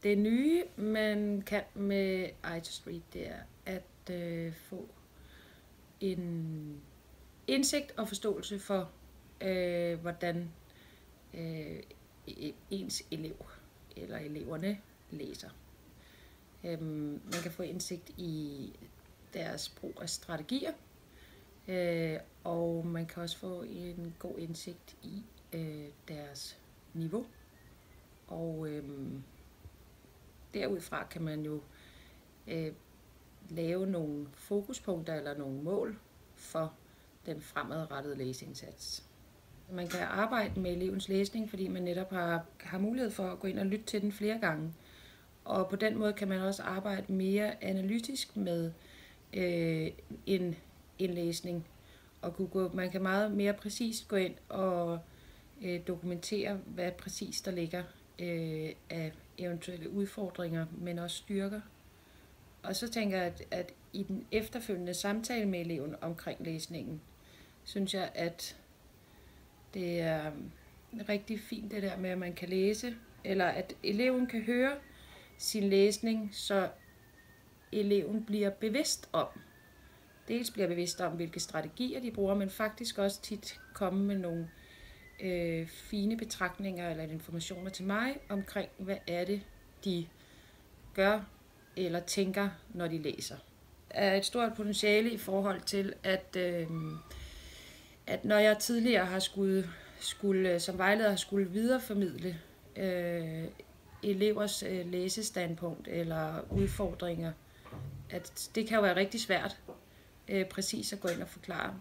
Det nye, man kan med iToStreet, det er at få en indsigt og forståelse for, hvordan ens elev eller eleverne læser. Man kan få indsigt i deres brug af strategier, og man kan også få en god indsigt i deres niveau. Og derudfra kan man jo lave nogle fokuspunkter eller nogle mål for den fremadrettede læseindsats. Man kan arbejde med elevens læsning, fordi man netop har mulighed for at gå ind og lytte til den flere gange. Og på den måde kan man også arbejde mere analytisk med en læsning. Og man kan meget mere præcist gå ind og dokumentere, hvad præcis der ligger af eventuelle udfordringer, men også styrker. Og så tænker jeg, at i den efterfølgende samtale med eleven omkring læsningen, synes jeg, at det er rigtig fint det der med, at man kan læse, eller at eleven kan høre sin læsning, så eleven bliver bevidst om. Dels bliver bevidst om, hvilke strategier de bruger, men faktisk også tit komme med nogle fine betragtninger eller informationer til mig omkring, hvad er det, de gør eller tænker, når de læser. Der er et stort potentiale i forhold til, at når jeg tidligere har skulle som vejleder skulle videreformidle elevers læsestandpunkt eller udfordringer, at det kan jo være rigtig svært præcis at gå ind og forklare,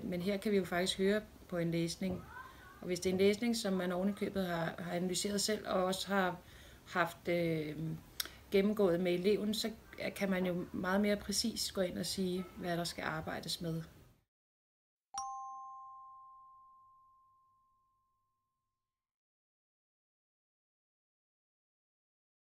men her kan vi jo faktisk høre på en læsning. Og hvis det er en læsning, som man ovenikøbet har analyseret selv og også har haft gennemgået med eleven, så kan man jo meget mere præcis gå ind og sige, hvad der skal arbejdes med.